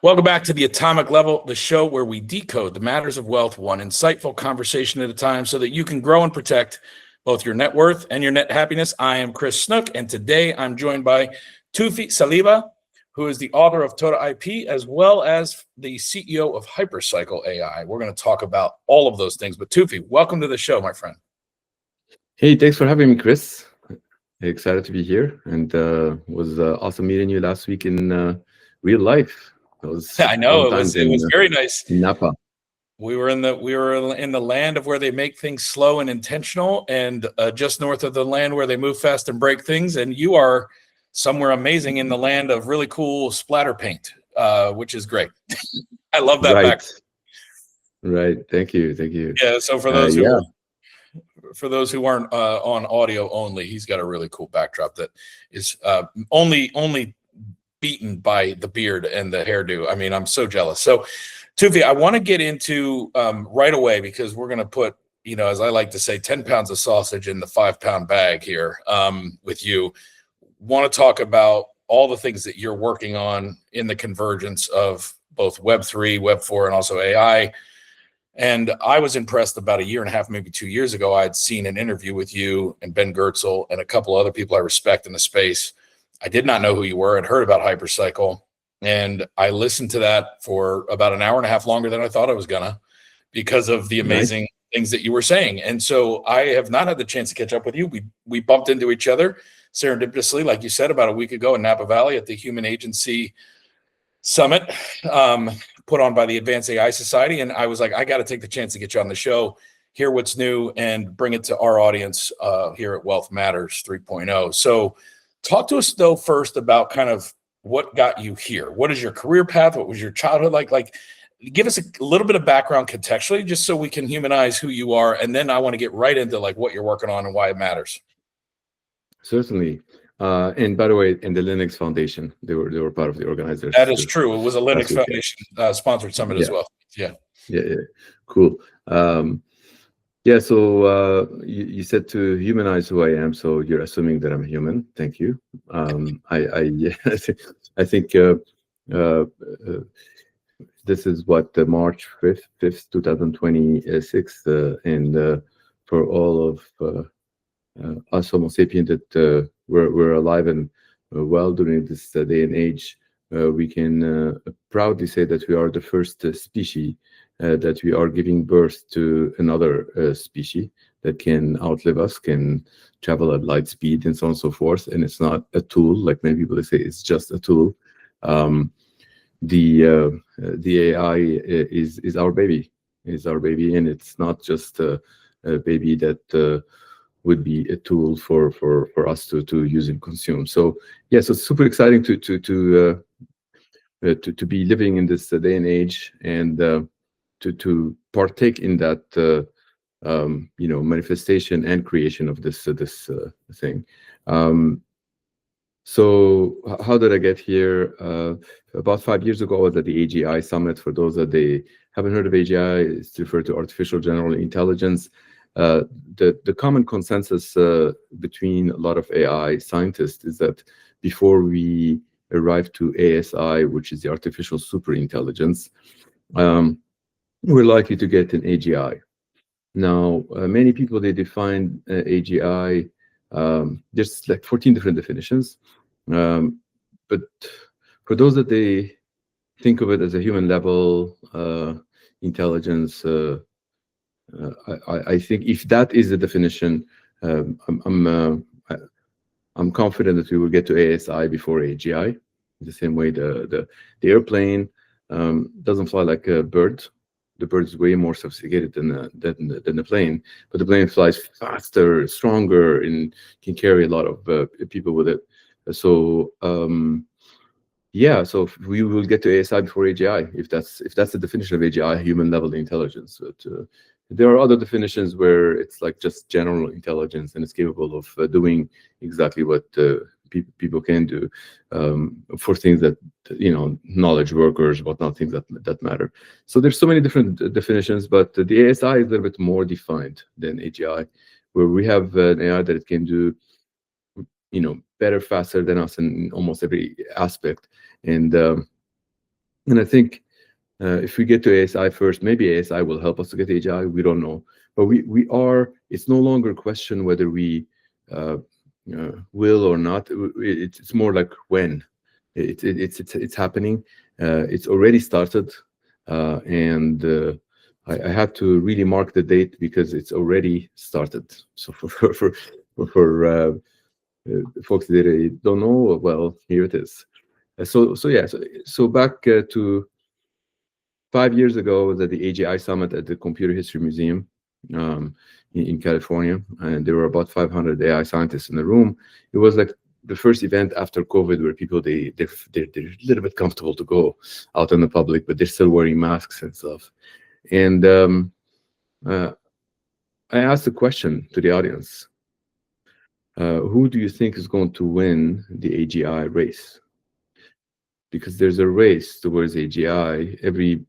Welcome back to the Atomic Level, the show where we decode the matters of wealth one insightful conversation at a time so that you can grow and protect both your net worth and your net happiness. I am Chris Snook, and today I'm joined by Toufi Saliba, who is the author of TODA IP, as well as the CEO of HyperCycle AI. We're going to talk about all of those things. But Toufi, welcome to the show, my friend. Hey, thanks for having me, Chris. Excited to be here, and was awesome meeting you last week in real life. I know it was very nice. Napa. We were in the land of where they make things slow and intentional, and just north of the land where they move fast and break things. And you are somewhere amazing in the land of really cool splatter paint, which is great. I love that background. Right. Thank you. Yeah. So for those who aren't on audio only, he's got a really cool backdrop that is only beaten by the beard and the hairdo. I mean, I'm so jealous. So, Toufi, I want to get into right away, because we're going to put, as I like to say, 10 pounds of sausage in the 5-pound bag here with you. Want to talk about all the things that you're working on in the convergence of both Web3, Web4, and also AI. And I was impressed about a year and a half, maybe 2 years ago. I'd seen an interview with you and Ben Goertzel and a couple other people I respect in the space. I did not know who you were. I'd heard about HyperCycle, and I listened to that for about an hour and a half longer than I thought I was gonna, because of the amazing things that you were saying. And so I have not had the chance to catch up with you. We bumped into each other serendipitously, like you said, about a week ago in Napa Valley at the Human Agency Summit put on by the Advanced AI Society. And I was like, I got to take the chance to get you on the show, hear what's new, and bring it to our audience here at Wealth Matters 3.0. So talk to us, though, first about kind of what got you here. What is your career path? What was your childhood like? Like, give us a little bit of background contextually, just so we can humanize who you are. And then I want to get right into like what you're working on and why it matters. Certainly. And by the way, in the Linux Foundation, they were part of the organizers. That is true. It was a Linux Foundation sponsored summit as well. Yeah. Cool. So you said to humanize who I am, so you're assuming that I'm human. Thank you. I think this is what March 5th, 2026, and for all of us Homo sapiens that we're alive and well during this day and age, we can proudly say that we are the first species that we are giving birth to another species that can outlive us, can travel at light speed, and so on and so forth. And it's not a tool, like many people say, it's just a tool. The AI is our baby, and it's not just a baby that would be a tool for us to use and consume. So yes, it's super exciting to be living in this day and age, and to partake in that manifestation and creation of this thing. So how did I get here? About 5 years ago, I was at the AGI summit. For those that they haven't heard of AGI, it's referred to artificial general intelligence. The common consensus between a lot of AI scientists is that before we arrive to ASI, which is the artificial superintelligence, we're likely to get an AGI. Now, many people, they define AGI, there's like 14 different definitions, but for those that they think of it as a human level intelligence, I think if that is the definition, I'm confident that we will get to ASI before AGI. The same way the airplane doesn't fly like a bird. The bird is way more sophisticated than the plane, but the plane flies faster, stronger, and can carry a lot of people with it. So so we will get to ASI before AGI if that's the definition of AGI, human level intelligence. But there are other definitions where it's like just general intelligence, and it's capable of doing exactly what people can do for things that, knowledge workers, whatnot, things that matter. So there's so many different definitions, but the ASI is a little bit more defined than AGI, where we have an AI that it can do, better, faster than us in almost every aspect. And And I think if we get to ASI first, maybe ASI will help us to get AGI. We don't know, but we are. It's no longer a question whether we will or not. It's more like when. It's happening. It's already started, and I had to really mark the date because it's already started. So for folks that don't know, well, here it is. So back to 5 years ago, I was at the AGI Summit at the Computer History Museum in California, and there were about 500 AI scientists in the room. It was like the first event after COVID where people they're a little bit comfortable to go out in the public, but they're still wearing masks and stuff. And I asked a question to the audience: who do you think is going to win the AGI race? Because there's a race towards AGI. Every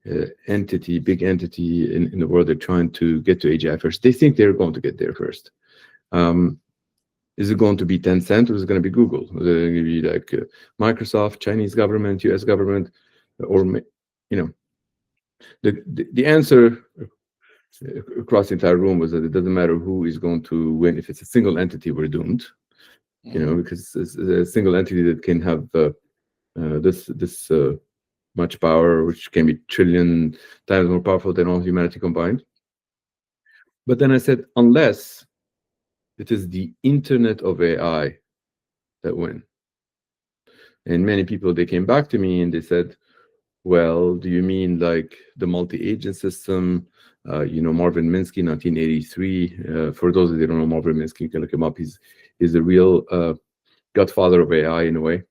big entity in the world, they're trying to get to AGI first. They think they're going to get there first. Is it going to be Tencent, or is it going to be Google? Is it going to be like Microsoft, Chinese government, US government, or the answer across the entire room was that it doesn't matter who is going to win. If it's a single entity, we're doomed. Because it's a single entity that can have this much power, which can be trillion times more powerful than all humanity combined. But then I said, unless it is the internet of AI that win. And many people, they came back to me and they said, well, do you mean like the multi-agent system? Marvin Minsky, 1983. For those that don't know Marvin Minsky, you can look him up. He's the real godfather of AI in a way.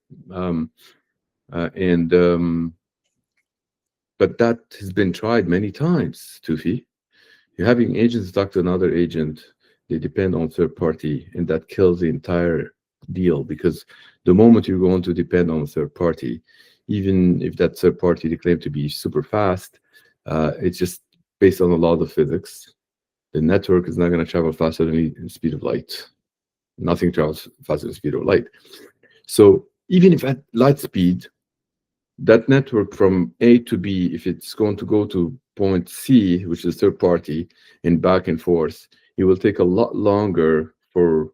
But that has been tried many times, Toufi. You're having agents talk to another agent, they depend on third party, and that kills the entire deal, because the moment you're going to depend on a third party, even if that third party they claim to be super fast, it's just based on the law of physics. The network is not going to travel faster than the speed of light. Nothing travels faster than the speed of light. So even if at light speed, that network from A to B, if it's going to go to point C, which is third party, and back and forth, it will take a lot longer for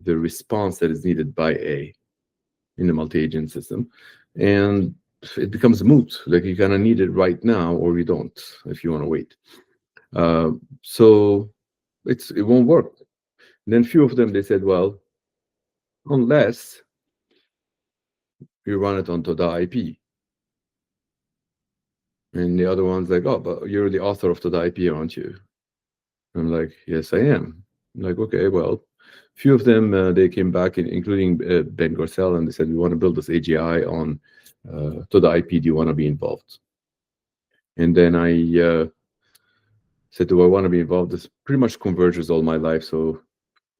the response that is needed by A in the multi-agent system. And it becomes moot. Like, you kind of need it right now, or you don't, if you want to wait. So it won't work. And then few of them, they said, well, unless you run it on TODA IP. And the other one's like, oh, but you're the author of TODA IP, aren't you? I'm like, yes, I am. I'm like, okay, well, few of them, they came back, including Ben Garcelle, and they said, we want to build this AGI on TODA IP. Do you want to be involved? And then I said, do I want to be involved? This pretty much converges all my life. So,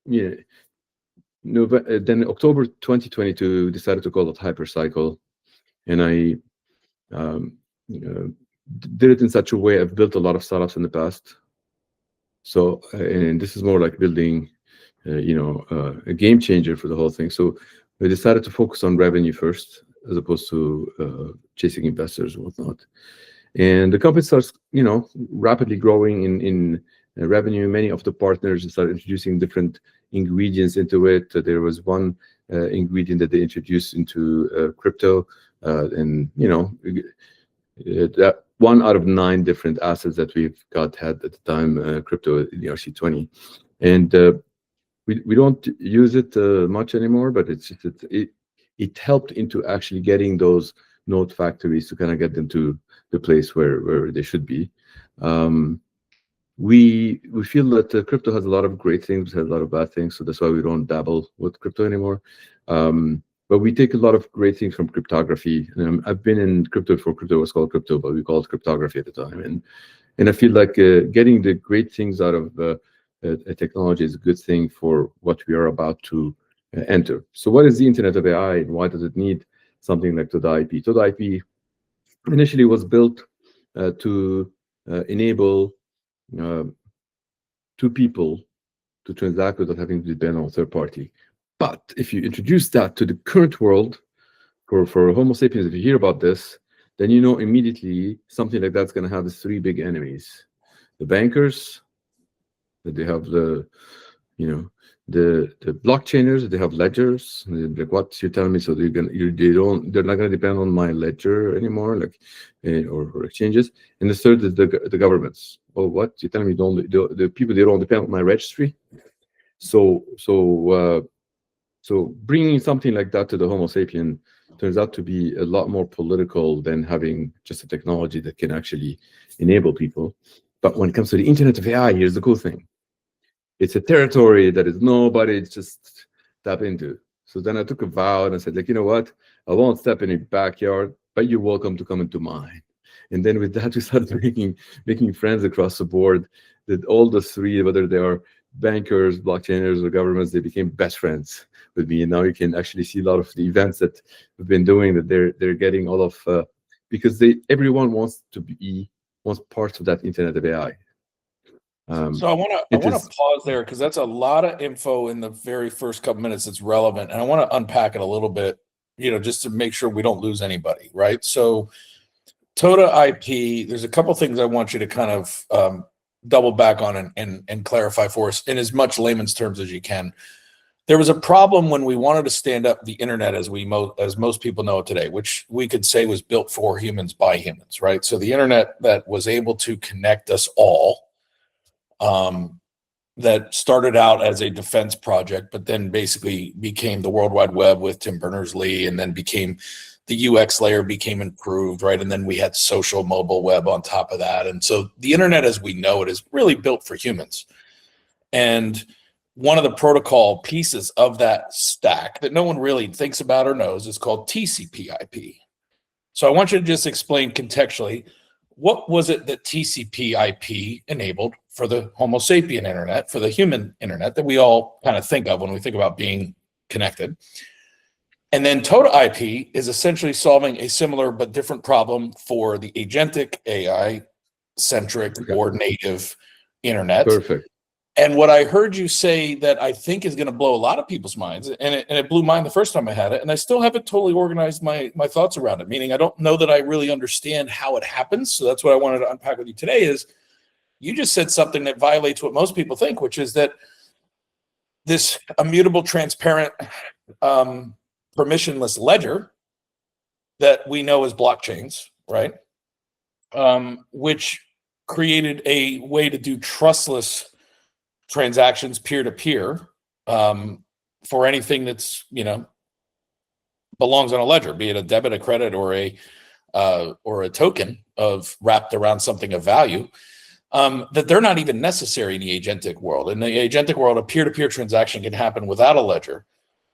yeah. Then October 2022, decided to call it HyperCycle. And I did it in such a way. I've built a lot of startups in the past. So, and this is more like building, a game changer for the whole thing. So we decided to focus on revenue first, as opposed to chasing investors and whatnot. And the company starts, rapidly growing in revenue. Many of the partners started introducing different ingredients into it. There was one ingredient that they introduced into crypto, and that 1 out of 9 different assets that we've got had at the time, crypto in the RC20, and we don't use it much anymore. But it helped into actually getting those node factories to kind of get them to the place where they should be. We feel that crypto has a lot of great things, has a lot of bad things, so that's why we don't dabble with crypto anymore. But we take a lot of great things from cryptography. I've been in crypto before crypto was called crypto, but we called it cryptography at the time. And I feel like getting the great things out of a technology is a good thing for what we are about to enter. So what is the Internet of AI, and why does it need something like TODA IP? TODA IP initially was built to enable two people to transact without having to depend on a third party. But if you introduce that to the current world, for Homo sapiens, if you hear about this, then you know immediately something like that's going to have the three big enemies: the bankers, that they have the, you know, the blockchainers, they have ledgers. Like, what you tell me? So they're not gonna depend on my ledger anymore, like, or exchanges. And the third is the governments. Oh, what you tell me? The people, they don't depend on my registry. So bringing something like that to the Homo sapien turns out to be a lot more political than having just a technology that can actually enable people. But when it comes to the Internet of AI, here's the cool thing. It's a territory that is nobody just tap into. So then I took a vow and I said, like, you know what? I won't step in your backyard, but you're welcome to come into mine. And then with that, we started making friends across the board. That all the three, whether they are bankers, blockchainers, or governments, they became best friends with me. And now you can actually see a lot of the events that we've been doing, that they're getting all of, because everyone wants part of that Internet of AI. So I want to pause there, because that's a lot of info in the very first couple minutes that's relevant, and I want to unpack it a little bit, just to make sure we don't lose anybody, right? So TODA IP, there's a couple things I want you to kind of double back on and clarify for us in as much layman's terms as you can. There was a problem when we wanted to stand up the internet as most people know it today, which we could say was built for humans by humans, right? So the internet that was able to connect us all, that started out as a defense project, but then basically became the World Wide Web with Tim Berners-Lee, and then became the UX layer became improved, right? And then we had social mobile web on top of that. And so the internet as we know it is really built for humans. And one of the protocol pieces of that stack that no one really thinks about or knows is called TCP/IP. So I want you to just explain contextually, what was it that TCP/IP enabled for the Homo sapien internet, for the human internet that we all kind of think of when we think about being connected? And then TODA IP is essentially solving a similar but different problem for the agentic AI-centric or native internet. Perfect. And what I heard you say that I think is going to blow a lot of people's minds, and it blew mine the first time I had it, and I still haven't totally organized my thoughts around it, meaning I don't know that I really understand how it happens. So that's what I wanted to unpack with you today. Is you just said something that violates what most people think, which is that this immutable, transparent, permissionless ledger that we know as blockchains, right? Which created a way to do trustless transactions peer-to-peer for anything that's belongs on a ledger, be it a debit, a credit, or a token wrapped around something of value, that they're not even necessary in the agentic world. In the agentic world, a peer-to-peer transaction can happen without a ledger,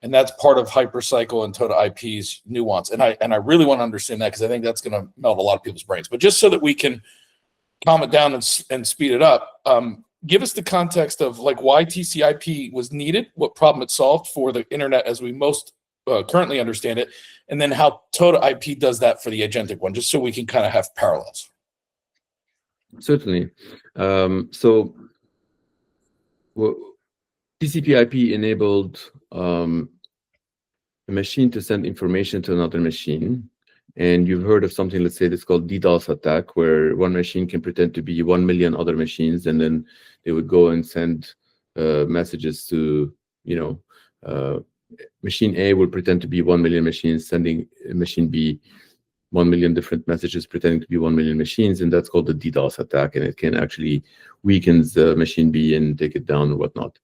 and that's part of HyperCycle and TODA IP's nuance. And I really want to understand that, because I think that's going to melt a lot of people's brains. But just so that we can calm it down and speed it up, give us the context of why TCP/IP was needed, what problem it solved for the internet as we most currently understand it, and then how TODA IP does that for the agentic one, just so we can kind of have parallels. Certainly. So TCP/IP enabled a machine to send information to another machine. And you've heard of something, let's say, that's called DDoS attack, where one machine can pretend to be 1 million other machines, and then they would go and send messages to, machine A would pretend to be 1 million machines, sending machine B 1 million different messages pretending to be 1 million machines, and that's called the DDoS attack, and it can actually weakens machine B and take it down or whatnot.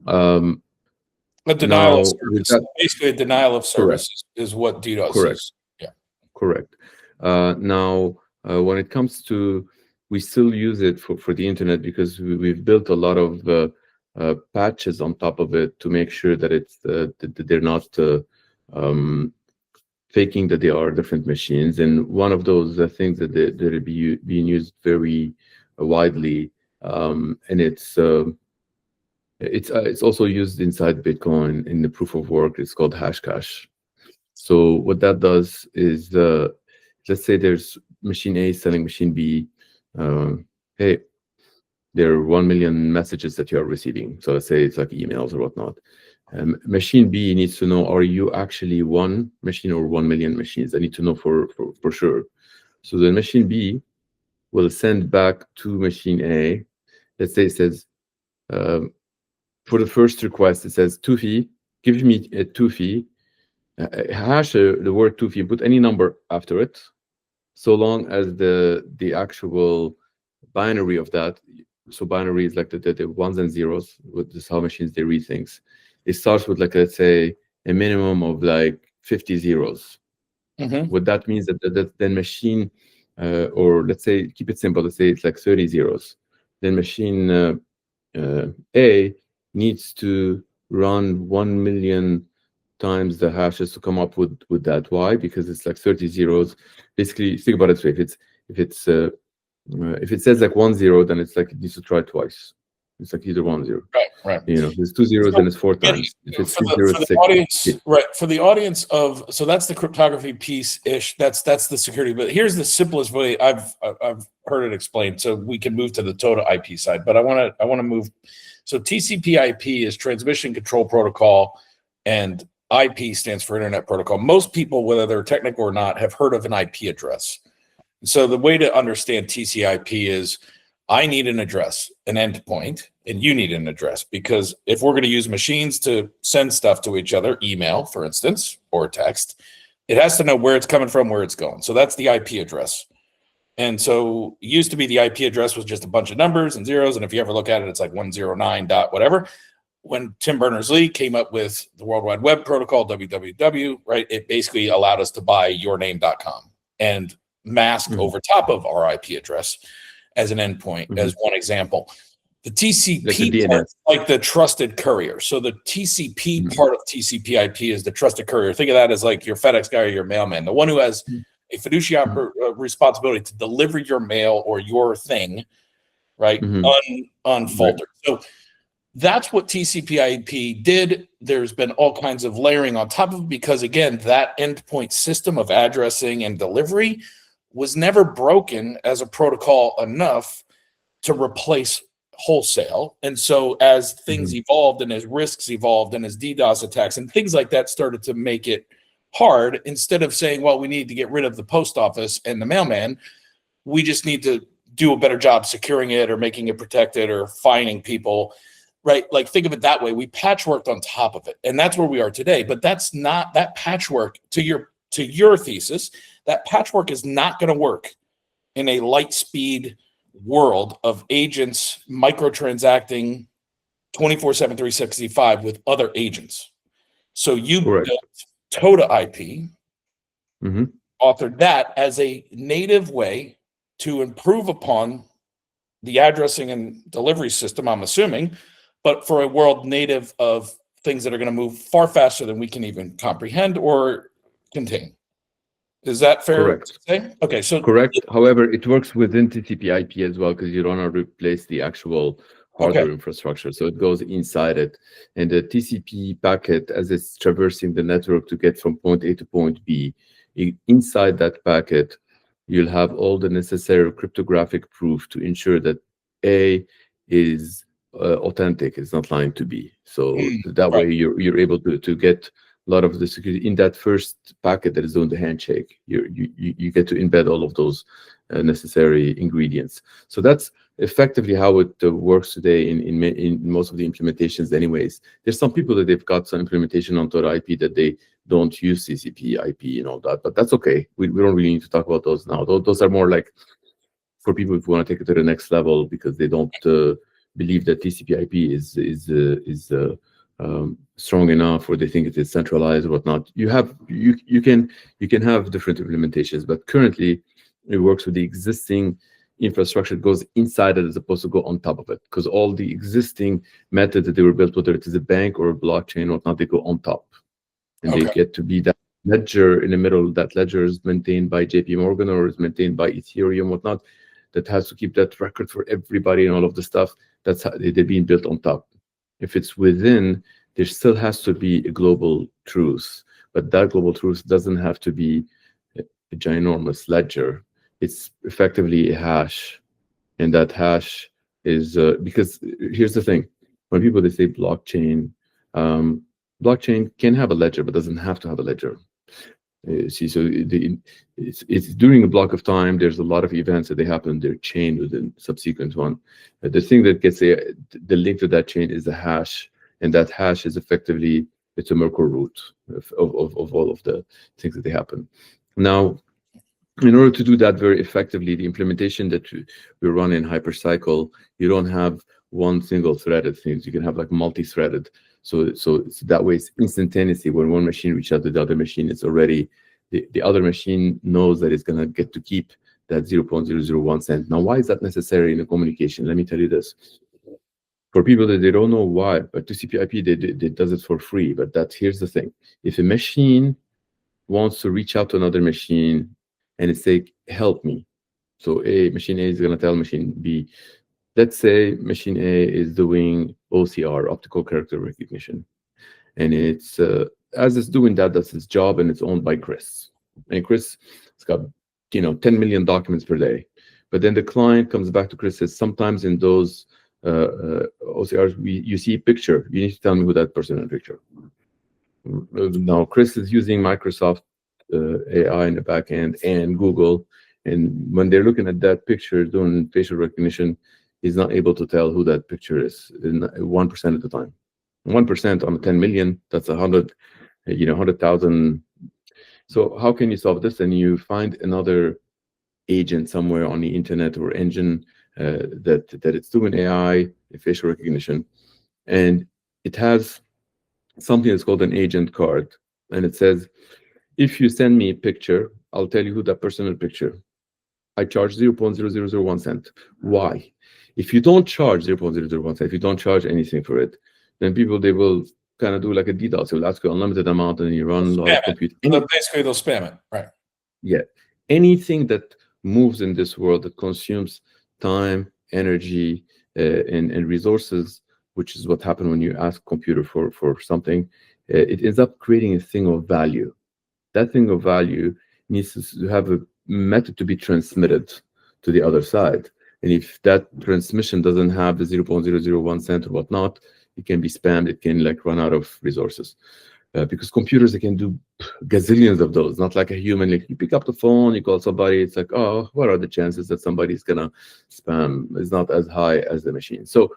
A denial of service. Basically, a denial of service is what DDoS is. Correct. Now, when it comes to, we still use it for the internet, because we've built a lot of patches on top of it to make sure that it's that they're not faking that they are different machines. And one of those things that they're being used very widely, and it's also used inside Bitcoin in the proof of work. It's called Hashcash. So what that does is, let's say there's machine A selling machine B, hey, there are 1 million messages that you are receiving. So let's say it's like emails or whatnot. Machine B needs to know, are you actually one machine or 1 million machines? I need to know for sure. So the machine B will send back to machine A. Let's say it says, for the first request, it says, Toufi, give me a Toufi, hash the word Toufi, put any number after it, so long as the actual binary of that, so binary is like the ones and zeros, with this how machines they read things. It starts with, like, let's say, a minimum of like 50 zeros. What that means that then machine, or let's say, keep it simple, let's say it's like 30 zeros. Then machine A needs to run 1 million times the hashes to come up with that. Why? Because it's like 30 zeros. Basically, think about it this way: if it says like 1 0, then it's like it needs to try twice. It's like either 1 0. Right. You know, there's 2 zeros, then it's 4 times. If it's 3 0, it's 6. Audience, right. For the audience of, so that's the cryptography piece ish. That's the security. But here's the simplest way I've heard it explained. So we can move to the TODA IP side. But I want to move. So TCP/IP is transmission control protocol, and IP stands for Internet Protocol. Most people, whether they're technical or not, have heard of an IP address. So the way to understand TCP/IP is, I need an address, an endpoint, and you need an address, because if we're going to use machines to send stuff to each other, email, for instance, or text, it has to know where it's coming from, where it's going. So that's the IP address. And so it used to be the IP address was just a bunch of numbers and zeros. And if you ever look at it, it's like 109 dot whatever. When Tim Berners-Lee came up with the World Wide Web protocol, www, right, it basically allowed us to buy yourname.com and mask over top of our IP address as an endpoint, as one example. The TCP part, like the trusted courier. So the TCP part of TCP/IP is the trusted courier. Think of that as like your FedEx guy or your mailman, the one who has a fiduciary responsibility to deliver your mail or your thing, right, unfaltered. So that's what TCP/IP did. There's been all kinds of layering on top of it, because again, that endpoint system of addressing and delivery was never broken as a protocol enough to replace wholesale. And so as things evolved, and as risks evolved, and as DDoS attacks and things like that started to make it hard, instead of saying, well, we need to get rid of the post office and the mailman, we just need to do a better job securing it or making it protected or fining people, right? Like, think of it that way. We patchworked on top of it, and that's where we are today. But that's not, that patchwork, to your thesis, that patchwork is not going to work in a light speed world of agents microtransacting 24/7, 365 with other agents. So you built TODA IP, authored that as a native way to improve upon the addressing and delivery system, I'm assuming, but for a world native of things that are going to move far faster than we can even comprehend or contain. Is that fair to say? Okay, so correct. However, it works within TCP/IP as well, because you don't want to replace the actual hardware infrastructure. So it goes inside it. And the TCP packet, as it's traversing the network to get from point A to point B, inside that packet, you'll have all the necessary cryptographic proof to ensure that A is authentic, it's not lying to B. So that way you're able to get a lot of the security in that first packet that is doing the handshake. You get to embed all of those necessary ingredients. So that's effectively how it works today in most of the implementations anyways. There's some people that they've got some implementation on TODA IP that they don't use TCP/IP and all that, but that's okay. We don't really need to talk about those now. Those are more like for people who want to take it to the next level, because they don't believe that TCP/IP is strong enough, or they think it is centralized or whatnot. You can have different implementations, but currently it works with the existing infrastructure. It goes inside it as opposed to go on top of it, because all the existing methods that they were built, whether it is a bank or a blockchain or whatnot, they go on top, and they get to be that ledger in the middle. That ledger is maintained by JP Morgan or is maintained by Ethereum, whatnot, that has to keep that record for everybody and all of the stuff. That's how they're being built on top. If it's within, there still has to be a global truth, but that global truth doesn't have to be a ginormous ledger. It's effectively a hash, and that hash is because here's the thing: when people they say blockchain, blockchain can have a ledger, but doesn't have to have a ledger. See, so it's during a block of time. There's a lot of events that they happen. They're chained with a subsequent one. The thing that gets the link to that chain is the hash, and that hash is effectively it's a Merkle root of all of the things that they happen. Now, in order to do that very effectively, the implementation that we run in HyperCycle, you don't have one single threaded things. You can have like multi-threaded. So that way it's instantaneously when one machine reaches out to the other machine, it's already, the other machine knows that it's going to get to keep that 0.001 cent. Now, why is that necessary in a communication? Let me tell you this. For people that they don't know why, but TCP/IP, they does it for free. But here's the thing. If a machine wants to reach out to another machine and it's say, help me. So machine A is going to tell machine B, let's say machine A is doing OCR, optical character recognition. And it's as it's doing that, that's its job, and it's owned by Chris. And Chris has got 10 million documents per day. But then the client comes back to Chris and says, sometimes in those OCRs, you see a picture. You need to tell me who that person in the picture. Now, Chris is using Microsoft AI in the back end and Google. And when they're looking at that picture, doing facial recognition, he's not able to tell who that picture is 1% of the time. 1% on 10 million, that's 100,000. So how can you solve this? And you find another agent somewhere on the internet or engine that it's doing AI, facial recognition. And it has something that's called an agent card. And it says, if you send me a picture, I'll tell you who that person in the picture. I charge 0.0001 cent. Why? If you don't charge 0.001 cent, if you don't charge anything for it, then people, they will kind of do like a DDoS. They'll ask you unlimited amount and you run a lot of compute. Basically, they'll spam it, right? Yeah. Anything that moves in this world that consumes time, energy, and resources, which is what happened when you ask computer for something, it ends up creating a thing of value. That thing of value needs to have a method to be transmitted to the other side. And if that transmission doesn't have the 0.001 cent or whatnot, it can be spammed. It can like run out of resources. Because computers, they can do gazillions of those, not like a human. Like you pick up the phone, you call somebody, it's like, oh, what are the chances that somebody's gonna spam? It's not as high as the machine. So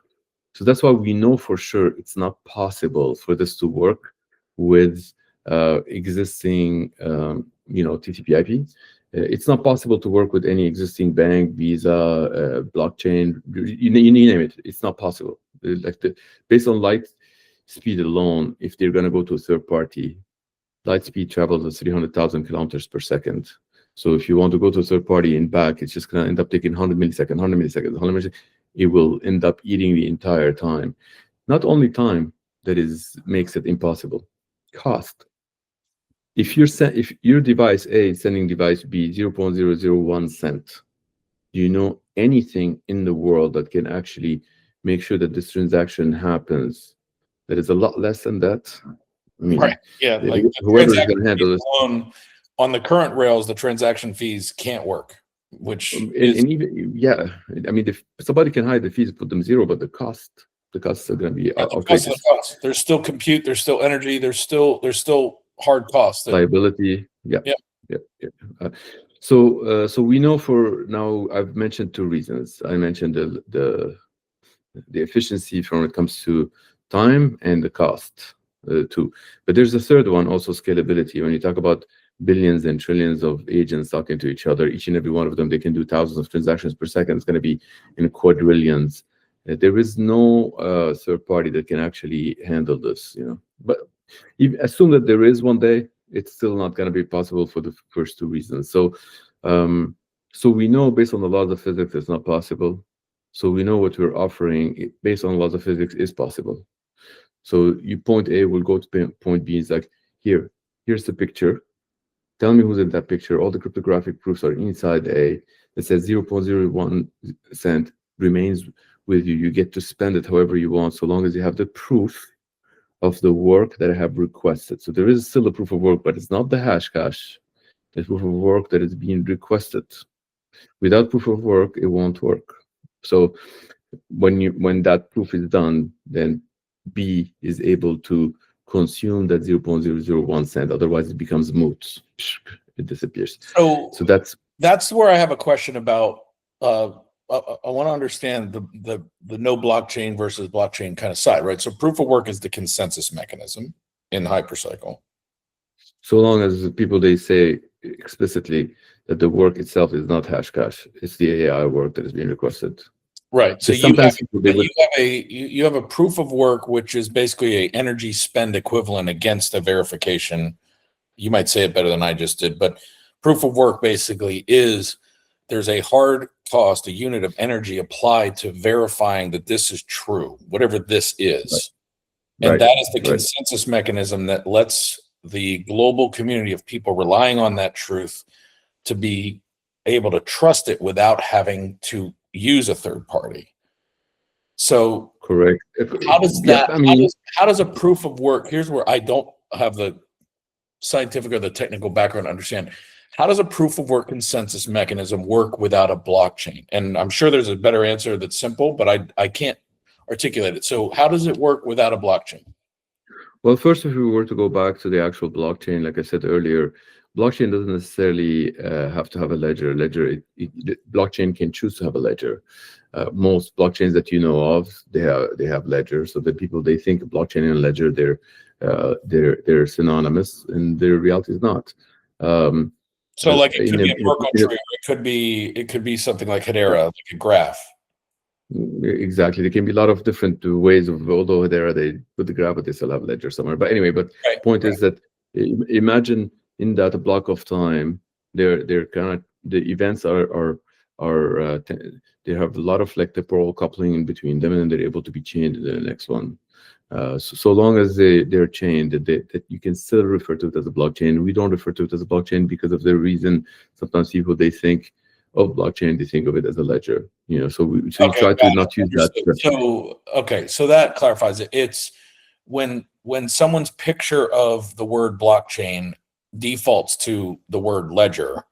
that's why we know for sure it's not possible for this to work with existing, TCP/IP. It's not possible to work with any existing bank, Visa, blockchain, you name it. It's not possible. Based on light speed alone, if they're going to go to a third party, light speed travels at 300,000 kilometers per second. So if you want to go to a third party and back, it's just going to end up taking 100 milliseconds. It will end up eating the entire time. Not only time, makes it impossible. Cost. If your device A is sending device B 0.001 cent, do you know anything in the world that can actually make sure that this transaction happens that is a lot less than that? I mean, right. Yeah. Like whoever's going to handle this. On the current rails, the transaction fees can't work, which if somebody can hide the fees, put them zero, but the costs are going to be outrageous. There's still compute, there's still energy, there's still hard costs. Liability. Yeah. So we know for now, I've mentioned two reasons. I mentioned the efficiency when it comes to time and the cost too. But there's a third one, also scalability. When you talk about billions and trillions of agents talking to each other, each and every one of them, they can do thousands of transactions per second. It's going to be in quadrillions. There is no third party that can actually handle this, But assume that there is one day, it's still not going to be possible for the first two reasons. So we know based on the laws of physics, it's not possible. So we know what we're offering based on laws of physics is possible. So point A will go to point B. It's like, here's the picture. Tell me who's in that picture. All the cryptographic proofs are inside A. It says 0.01 cent remains with you. You get to spend it however you want, so long as you have the proof of the work that I have requested. So there is still a proof of work, but it's not the hash cache. It's proof of work that is being requested. Without proof of work, it won't work. So when that proof is done, then B is able to consume that 0.001 cent. Otherwise, it becomes moot. It disappears. So that's where I have a question about. I want to understand the no blockchain versus blockchain kind of side, right? So proof of work is the consensus mechanism in HyperCycle. So long as people, they say explicitly that the work itself is not Hashcash, it's the AI work that is being requested. Right. So sometimes you have a proof of work, which is basically a energy spend equivalent against a verification. You might say it better than I just did, but proof of work basically is there's a hard cost, a unit of energy applied to verifying that this is true, whatever this is. Right. And that is the consensus mechanism that lets the global community of people relying on that truth to be able to trust it without having to use a third party. So correct. How does that, how does a proof of work, here's where I don't have the scientific or the technical background to understand. How does a proof of work consensus mechanism work without a blockchain? And I'm sure there's a better answer that's simple, but I can't articulate it. So how does it work without a blockchain? Well, first, if we were to go back to the actual blockchain, like I said earlier, blockchain doesn't necessarily have to have a ledger. Blockchain can choose to have a ledger. Most blockchains that you know of, they have ledgers, so that people, they think blockchain and ledger, they're synonymous, and their reality is not. So like it could be a Merkle tree, or it could be something like Hedera, like a graph. Exactly. There can be a lot of different ways of, although they put the graph, but they still have ledger somewhere. But anyway, the point is that imagine in that block of time, they're kind of, the events are they have a lot of like temporal coupling in between them, and they're able to be chained to the next one. So long as they're chained, that you can still refer to it as a blockchain. We don't refer to it as a blockchain because of the reason sometimes people, they think of blockchain, they think of it as a ledger. So we try to not use that. So that clarifies it. It's when someone's picture of the word blockchain defaults to the word ledger,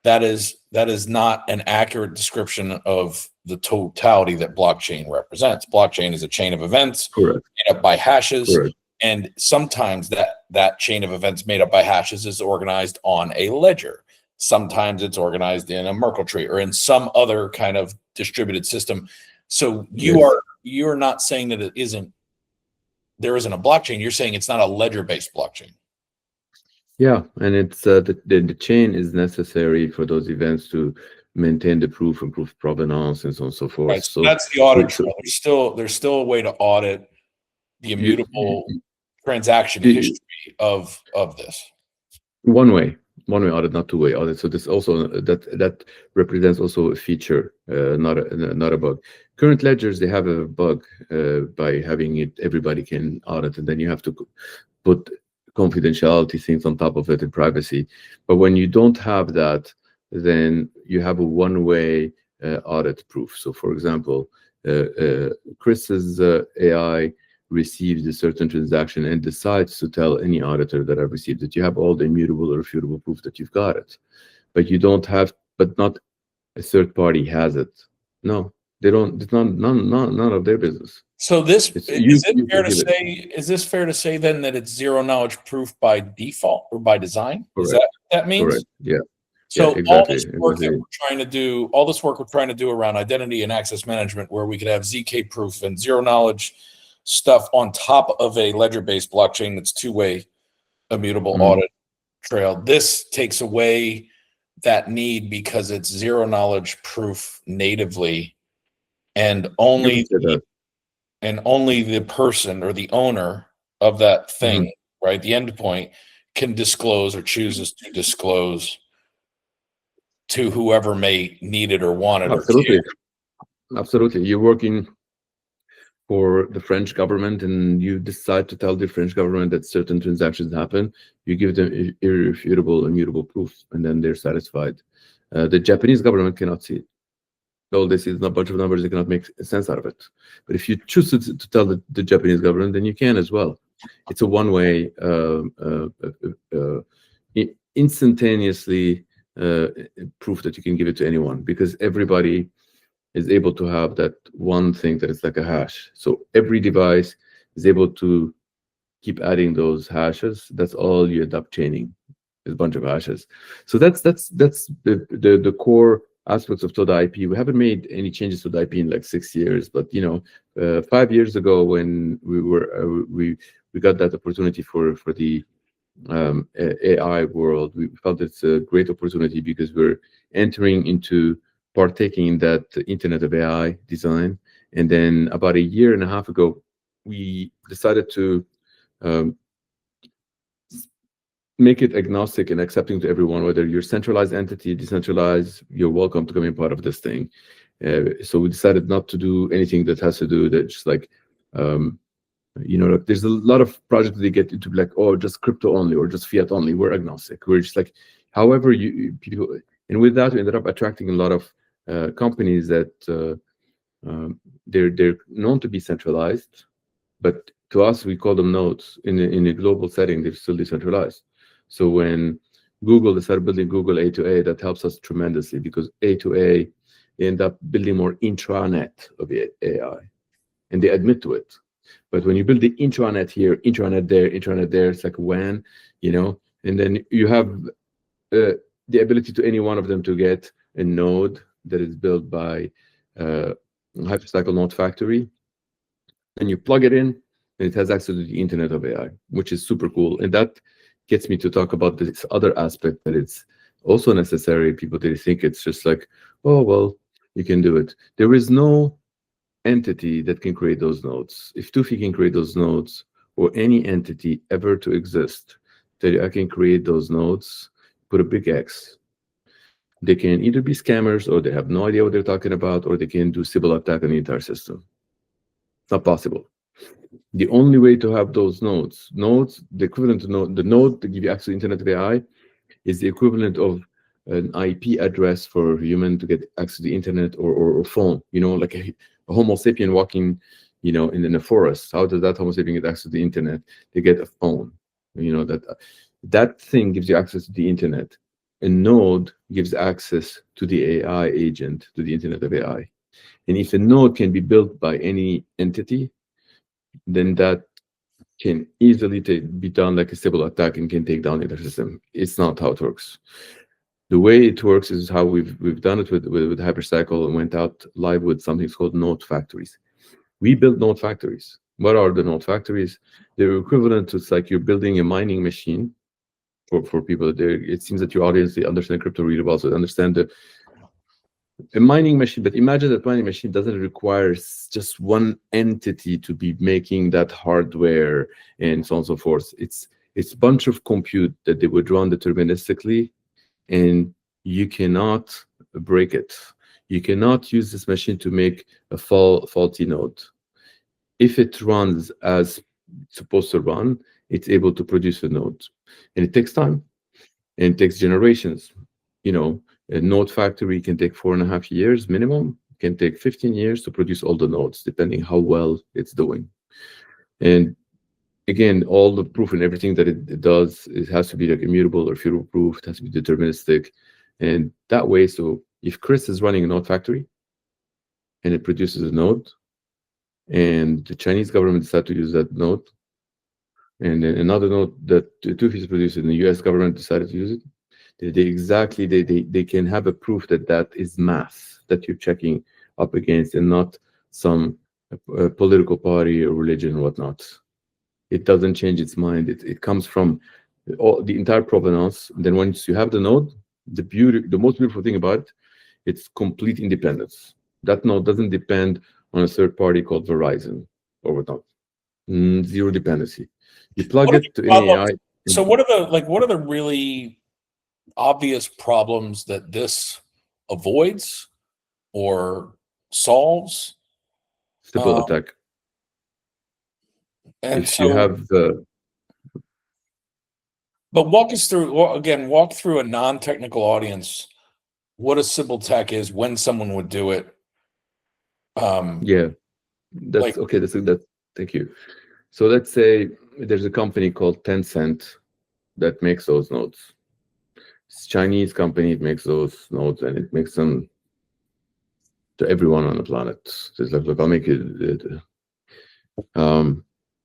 that is not an accurate description of the totality that blockchain represents. Blockchain is a chain of events made up by hashes. And sometimes that chain of events made up by hashes is organized on a ledger. Sometimes it's organized in a Merkle tree or in some other kind of distributed system. So you're not saying that there isn't a blockchain. You're saying it's not a ledger-based blockchain. Yeah, and it's the chain is necessary for those events to maintain the proof and proof provenance and so on and so forth. Right, so that's the audit trail. There's still a way to audit the immutable transaction history of this. One way audit, not two-way audit. So this also that represents also a feature, not a bug. Current ledgers, they have a bug by having it. Everybody can audit, and then you have to put confidentiality things on top of it and privacy. But when you don't have that, then you have a one-way audit proof. So, for example, Chris's AI receives a certain transaction and decides to tell any auditor that I've received it. You have all the immutable or refutable proof that you've got it, but you don't have, but not a third party has it. No, they don't. It's none of their business. So is this fair to say then that it's zero knowledge proof by default or by design? Correct. Is that what that means? Correct. Yeah. So exactly. all this work that we're trying to do around identity and access management, where we could have ZK proof and zero knowledge stuff on top of a ledger-based blockchain that's two-way immutable audit trail. This takes away that need because it's zero knowledge proof natively, and only the person or the owner of that thing, right, the endpoint, can disclose or chooses to disclose to whoever may need it or want it. Absolutely. You're working for the French government and you decide to tell the French government that certain transactions happen. You give them irrefutable, immutable proof, and then they're satisfied. The Japanese government cannot see it. All they see is a bunch of numbers, they cannot make sense out of it. But if you choose to tell the Japanese government, then you can as well. It's a one-way, instantaneously proof that you can give it to anyone, because everybody is able to have that one thing that is like a hash. So every device is able to keep adding those hashes. That's all you end up chaining, is a bunch of hashes. So that's the core aspects of TODA IP. We haven't made any changes to the IP in like 6 years, but 5 years ago when we got that opportunity for the AI world, we felt it's a great opportunity because we're entering into partaking in that Internet of AI design. And then about a year and a half ago, we decided to make it agnostic and accepting to everyone, whether you're centralized entity, decentralized, you're welcome to become part of this thing. So we decided not to do anything that has to do with it, just like, like there's a lot of projects that they get into like, oh, just crypto only or just fiat only. We're agnostic. We're just like, however people, and with that, we ended up attracting a lot of companies that they're known to be centralized, but to us, we call them nodes. In a global setting, they're still decentralized. So when Google decided building Google A2A, that helps us tremendously because A2A, they end up building more intranet of AI, and they admit to it. But when you build the intranet here, intranet there, it's like WAN, and then you have the ability to any one of them to get a node that is built by HyperCycle Node Factory, and you plug it in, and it has access to the Internet of AI, which is super cool. And that gets me to talk about this other aspect that it's also necessary. People, they think it's just like, oh, well, you can do it. There is no entity that can create those nodes. If Toufi can create those nodes, or any entity ever to exist, that I can create those nodes, put a big X. They can either be scammers, or they have no idea what they're talking about, or they can do Sybil attack on the entire system. It's not possible. The only way to have those nodes, the equivalent to the node to give you access to the Internet of AI is the equivalent of an IP address for a human to get access to the Internet or phone, like a Homo sapien walking, in a forest. How does that Homo sapien get access to the Internet? They get a phone, that thing gives you access to the Internet. A node gives access to the AI agent, to the Internet of AI. And if a node can be built by any entity, then that can easily be done like a Sybil attack and can take down the entire system. It's not how it works. The way it works is how we've done it with HyperCycle, and went out live with something called node factories. We build node factories. What are the node factories? They're equivalent to, it's like you're building a mining machine for people. It seems that your audience, they understand crypto really well, so they understand a mining machine. But imagine that mining machine doesn't require just one entity to be making that hardware and so on and so forth. It's a bunch of compute that they would run deterministically, and you cannot break it. You cannot use this machine to make a faulty node. If it runs as it's supposed to run, it's able to produce a node. And it takes time, and it takes generations. A node factory can take 4.5 years minimum, can take 15 years to produce all the nodes, depending how well it's doing. And again, all the proof and everything that it does, it has to be like immutable or future proof. It has to be deterministic. And that way, so if Chris is running a node factory and it produces a node, and the Chinese government decided to use that node, and then another node that Toufi is producing, the US government decided to use it, they can have a proof that is math that you're checking up against, and not some political party or religion or whatnot. It doesn't change its mind. It comes from the entire provenance. And then once you have the node, the most beautiful thing about it, it's complete independence. That node doesn't depend on a third party called Verizon or whatnot. Zero dependency. You plug it to any AI. So what are the really obvious problems that this avoids or solves? Sybil attack. And if so, you have the. But walk us through, walk through a non-technical audience what a Sybil tech is, when someone would do it. Yeah, that's okay. That's thank you. So let's say there's a company called Tencent that makes those nodes. It's a Chinese company. It makes those nodes, and it makes them to everyone on the planet. So it's like, look, I'll make it.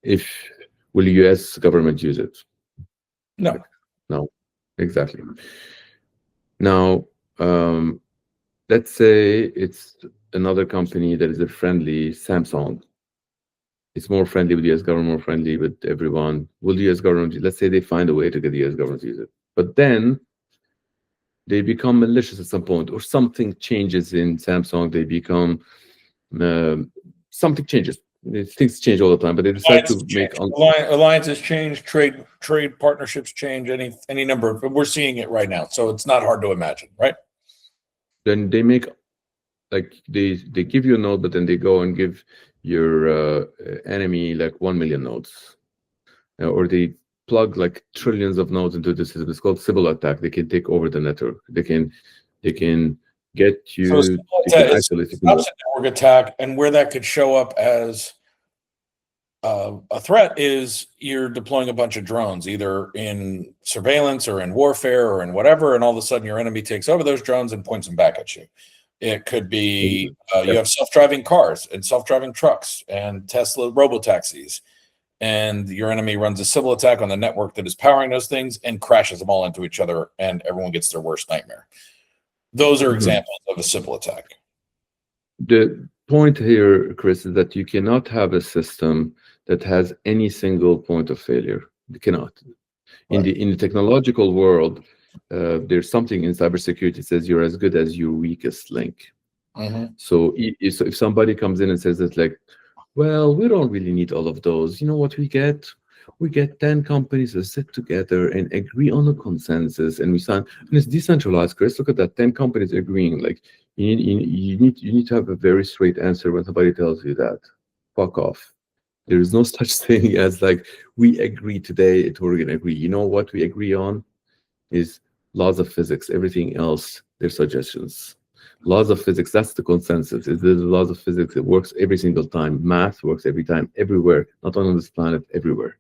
If Will the U.S. government use it? No. No, exactly. Now, let's say it's another company that is a friendly Samsung. It's more friendly with the U.S. government, more friendly with everyone. Will the U.S. government, let's say they find a way to get the U.S. government to use it, but then they become malicious at some point, or something changes in Samsung. They become something changes. Things change all the time, but they decide to make alliances change, trade partnerships change, any number of. We're seeing it right now, so it's not hard to imagine, right? Then they make, like, they give you a node, but then they go and give your enemy like 1 million nodes, or they plug like trillions of nodes into the system. It's called Sybil attack. They can take over the network. They can get you. So it's a network attack, and where that could show up as a threat is you're deploying a bunch of drones, either in surveillance or in warfare or in whatever, and all of a sudden your enemy takes over those drones and points them back at you. It could be you have self-driving cars and self-driving trucks and Tesla robotaxis, and your enemy runs a Sybil attack on the network that is powering those things and crashes them all into each other, and everyone gets their worst nightmare. Those are examples of a Sybil attack. The point here, Chris, is that you cannot have a system that has any single point of failure. You cannot. Right. In the technological world, there's something in cybersecurity that says you're as good as your weakest link. So if somebody comes in and says that, like, well, we don't really need all of those. You know what we get? We get 10 companies that sit together and agree on a consensus, and we sign. And it's decentralized, Chris. Look at that, 10 companies agreeing. Like, you need to have a very straight answer when somebody tells you that. Fuck off. There is no such thing as like, we agree today, we're gonna agree. You know what we agree on is laws of physics. Everything else, they're suggestions. Laws of physics, that's the consensus. Is the laws of physics. It works every single time. Math works every time, everywhere, not only on this planet, everywhere.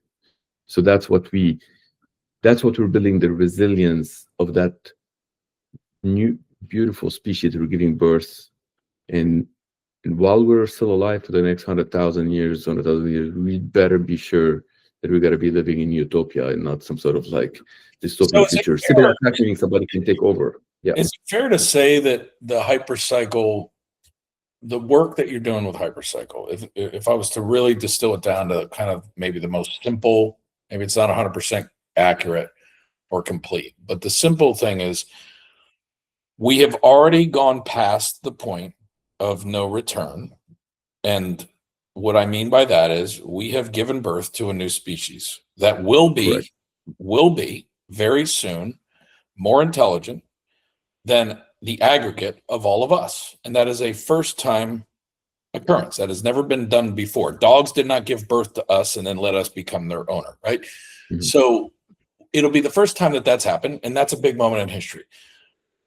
So that's what we're building, the resilience of that new beautiful species that we're giving birth. And while we're still alive for the next 100,000 years, we better be sure that we got to be living in utopia and not some sort of like dystopian future. Sybil attack, meaning somebody can take over. Yeah. Is it fair to say that the HyperCycle, the work that you're doing with HyperCycle, if I was to really distill it down to kind of maybe the most simple, maybe it's not 100% accurate or complete, but the simple thing is we have already gone past the point of no return. And what I mean by that is we have given birth to a new species that will be very soon more intelligent than the aggregate of all of us. And that is a first-time occurrence. That has never been done before. Dogs did not give birth to us and then let us become their owner, right? So it'll be the first time that that's happened, and that's a big moment in history.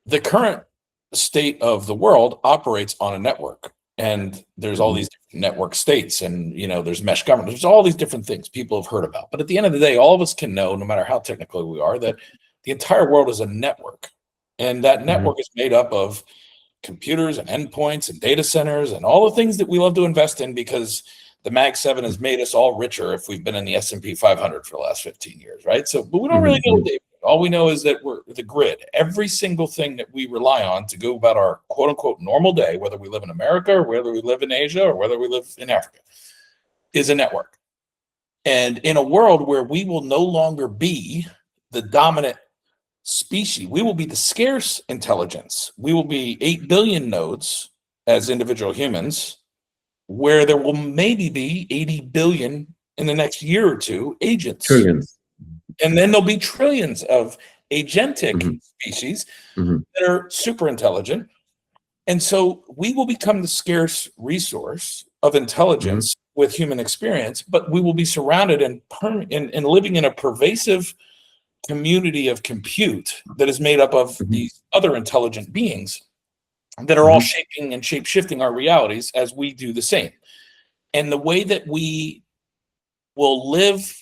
The current state of the world operates on a network, and there's all these different network states, and there's mesh government. There's all these different things people have heard about. But at the end of the day, all of us can know, no matter how technical we are, that the entire world is a network. And that network is made up of computers and endpoints and data centers and all the things that we love to invest in, because the Mag 7 has made us all richer if we've been in the S&P 500 for the last 15 years, right? So, but we don't really know, David. All we know is that we're the grid. Every single thing that we rely on to go about our quote unquote normal day, whether we live in America or whether we live in Asia or whether we live in Africa, is a network. And in a world where we will no longer be the dominant species, we will be the scarce intelligence. We will be 8 billion nodes as individual humans, where there will maybe be 80 billion in the next year or two agents. Trillions. And then there'll be trillions of agentic species that are super intelligent. And so we will become the scarce resource of intelligence with human experience, but we will be surrounded and living in a pervasive community of compute that is made up of these other intelligent beings that are all shaping and shape-shifting our realities as we do the same. And the way that we will live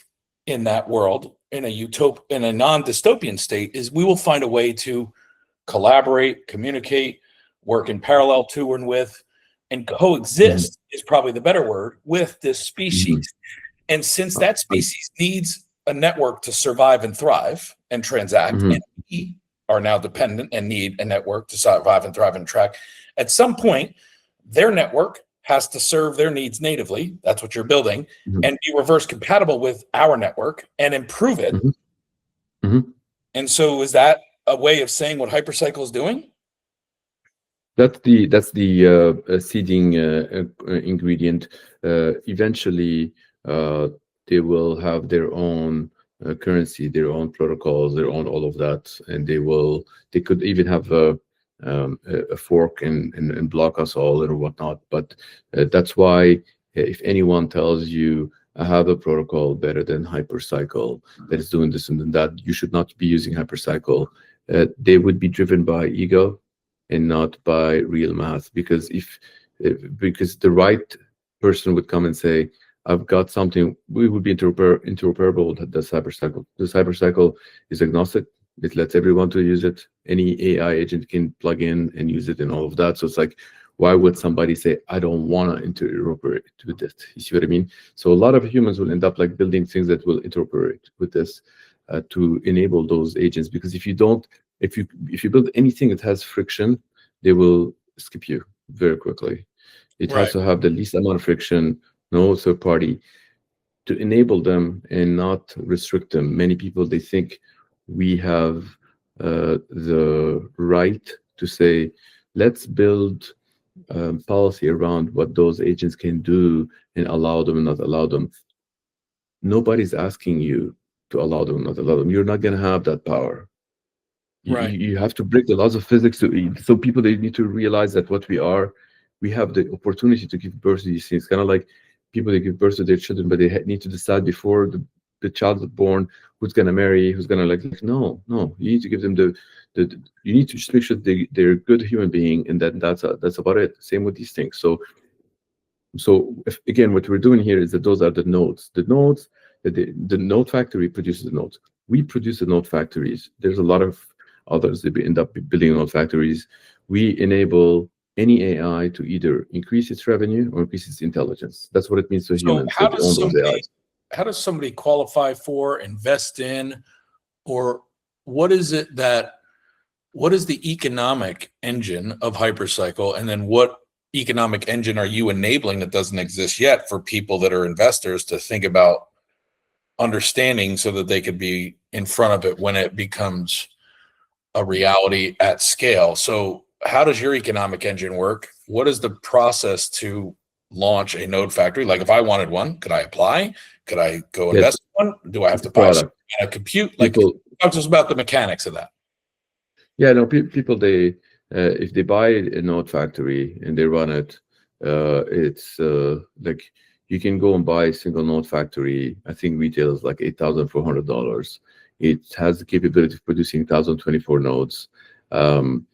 in that world, in a non-dystopian state, is we will find a way to collaborate, communicate, work in parallel to and with, and coexist is probably the better word, with this species. And since that species needs a network to survive and thrive and transact, and we are now dependent and need a network to survive and thrive and track, at some point, their network has to serve their needs natively. That's what you're building, and be reverse compatible with our network and improve it. And so is that a way of saying what HyperCycle is doing? That's the seeding ingredient. Eventually, they will have their own currency, their own protocols, their own all of that, and they could even have a fork and block us all or whatnot. But that's why if anyone tells you I have a protocol better than HyperCycle that is doing this and that, you should not be using HyperCycle. They would be driven by ego and not by real math, because because the right person would come and say, I've got something, we would be interoperable with this HyperCycle. This HyperCycle is agnostic. It lets everyone to use it. Any AI agent can plug in and use it and all of that. So it's like, why would somebody say, I don't want to interoperate with it? You see what I mean? So a lot of humans will end up like building things that will interoperate with this to enable those agents. Because if you don't, if you build anything that has friction, they will skip you very quickly. It has to have the least amount of friction, no third party, to enable them and not restrict them. Many people, they think we have the right to say, let's build policy around what those agents can do and allow them and not allow them. Nobody's asking you to allow them and not allow them. You're not going to have that power. You have to break the laws of physics. So people, they need to realize that what we have the opportunity to give birth to these things. Kind of like people, they give birth to their children, but they need to decide before the child is born who's going to marry, who's going to like no, you need to give them you need to just make sure they're a good human being, and that's about it. Same with these things. So again, what we're doing here is that those are the nodes. The node factory produces the nodes. We produce the node factories. There's a lot of others that end up building node factories. We enable any AI to either increase its revenue or increase its intelligence. That's what it means to humans. How does somebody qualify for, invest in, or what is the economic engine of HyperCycle? And then what economic engine are you enabling that doesn't exist yet for people that are investors to think about understanding, so that they could be in front of it when it becomes a reality at scale? So how does your economic engine work? What is the process to launch a node factory? Like if I wanted one, could I apply? Could I go invest in one? Do I have to buy a compute? Like, talk to us about the mechanics of that. Yeah, no, people, they if they buy a node factory and they run it, it's like you can go and buy a single node factory. I think retail is like $8,400. It has the capability of producing 1,024 nodes. And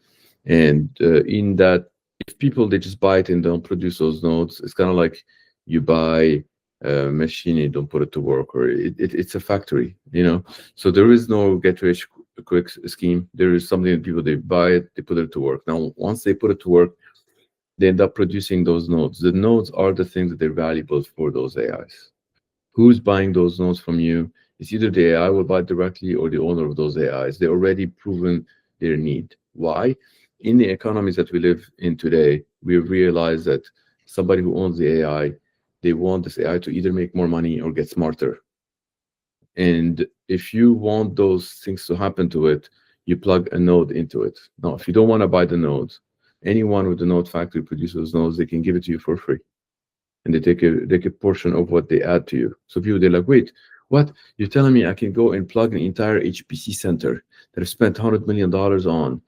in that, if people, they just buy it and don't produce those nodes, it's kind of like you buy a machine and don't put it to work, or it's a factory, you know? So there is no get rich quick scheme. There is something that people, they buy it, they put it to work. Now, once they put it to work, they end up producing those nodes. The nodes are the things that they're valuable for those AIs. Who's buying those nodes from you? It's either the AI will buy directly or the owner of those AIs. They already proven their need. Why? In the economies that we live in today, we realize that somebody who owns the AI, they want this AI to either make more money or get smarter. And if you want those things to happen to it, you plug a node into it. Now, if you don't want to buy the node, anyone with the node factory produces those nodes, they can give it to you for free. And they take a portion of what they add to you. So people, they're like, wait, what? You're telling me I can go and plug an entire HPC center that I spent $100 million on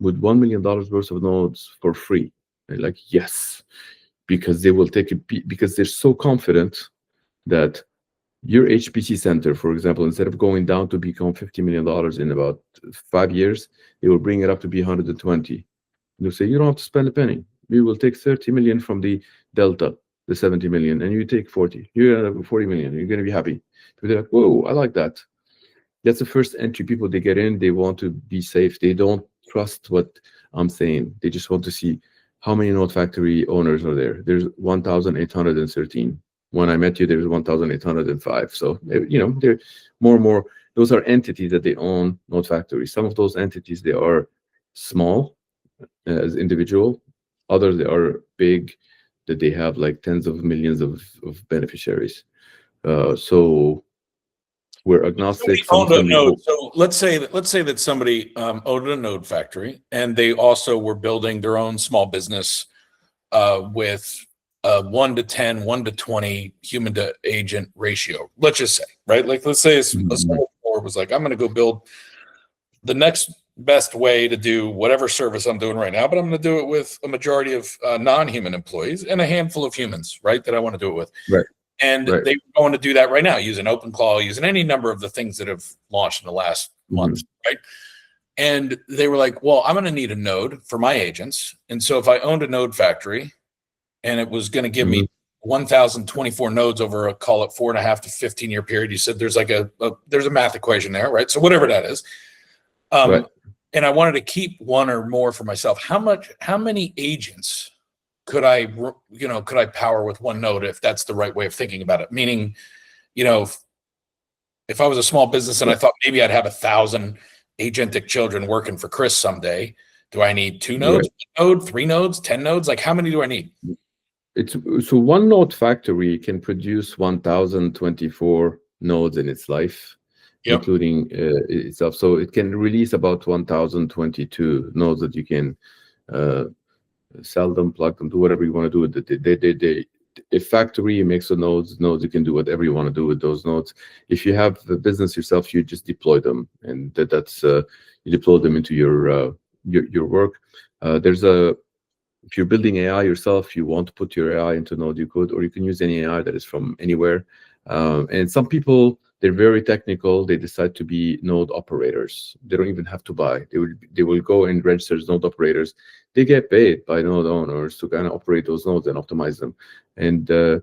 with $1 million worth of nodes for free? They're like, yes, because they will take it, because they're so confident that your HPC center, for example, instead of going down to become $50 million in about 5 years, they will bring it up to be 120. They'll say, you don't have to spend a penny. We will take 30 million from the delta, the 70 million, and you take 40. You're going to have 40 million. You're going to be happy. They're like, whoa, I like that. That's the first entry. People, they get in, they want to be safe. They don't trust what I'm saying. They just want to see how many node factory owners are there. There's 1,813. When I met you, there was 1,805. So, they're more and more, those are entities that they own, node factories. Some of those entities, they are small as individual. Others, they are big, that they have like tens of millions of beneficiaries. So we're agnostic. Some of them so let's say that somebody owned a node factory, and they also were building their own small business with 1 to 10, 1 to 20 human to agent ratio. Let's just say, right? Like, let's say a small store was like, I'm going to go build the next best way to do whatever service I'm doing right now, but I'm going to do it with a majority of non-human employees and a handful of humans, right? That I want to do it with. Right. And they want to do that right now using OpenClaw, using any number of the things that have launched in the last month, right? And they were like, well, I'm going to need a node for my agents. And so if I owned a node factory and it was going to give me 1,024 nodes over a, call it 4.5 to 15-year period, you said there's like there's a math equation there, right? So whatever that is. And I wanted to keep one or more for myself. How many agents could I power with one node, if that's the right way of thinking about it? Meaning, if I was a small business and I thought maybe I'd have 1,000 agentic children working for Chris someday, do I need 2 nodes, 1 node, 3 nodes, 10 nodes? Like, how many do I need? So one node factory can produce 1,024 nodes in its life, including itself. So it can release about 1,022 nodes that you can sell them, plug them, do whatever you want to do with it. A factory makes the nodes, you can do whatever you want to do with those nodes. If you have the business yourself, you just deploy them, and that's you deploy them into your work. If you're building AI yourself, you want to put your AI into node, you could, or you can use any AI that is from anywhere. And some people, they're very technical. They decide to be node operators. They don't even have to buy. They will go and register as node operators. They get paid by node owners to kind of operate those nodes and optimize them. And then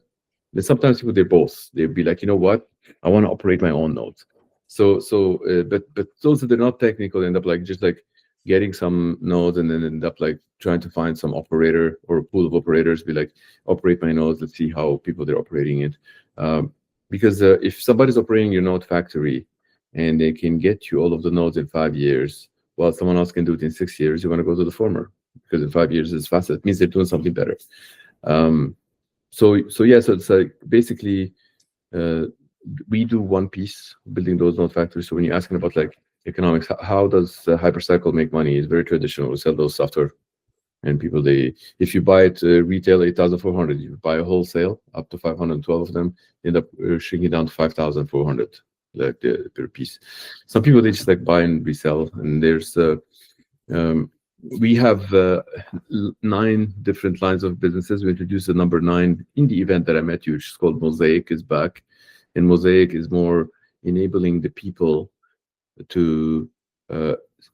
sometimes people, they're both. They'll be like, you know what? I want to operate my own nodes. But those that are not technical end up like just like getting some nodes and then end up like trying to find some operator or a pool of operators, be like, operate my nodes. Let's see how people they're operating it. Because if somebody's operating your node factory and they can get you all of the nodes in 5 years, while someone else can do it in 6 years, you want to go to the former, because in 5 years is faster. It means they're doing something better. So it's like basically we do one piece, building those node factories. So when you're asking about like economics, how does HyperCycle make money? It's very traditional. We sell those software. And people, if you buy it retail 8,400, you buy a wholesale up to 512 of them, end up shrinking down to 5,400 like per piece. Some people, they just like buy and resell. And there's we have 9 different lines of businesses. We introduced the number 9 in the event that I met you, which is called Mosaic, is back. And Mosaic is more enabling the people to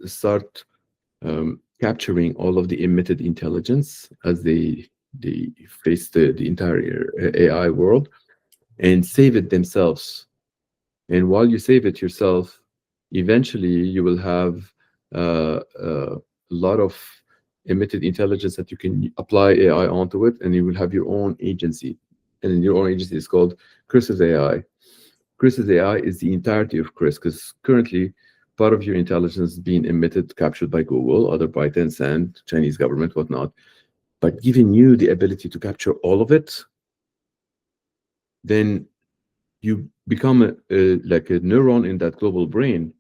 start capturing all of the emitted intelligence as they face the entire AI world and save it themselves. And while you save it yourself, eventually you will have a lot of emitted intelligence that you can apply AI onto it, and you will have your own agency. And your own agency is called Chris's AI. Chris's AI is the entirety of Chris, because currently part of your intelligence is being emitted, captured by Google, other by Tencent, Chinese government, whatnot. But giving you the ability to capture all of it, then you become like a neuron in that global brain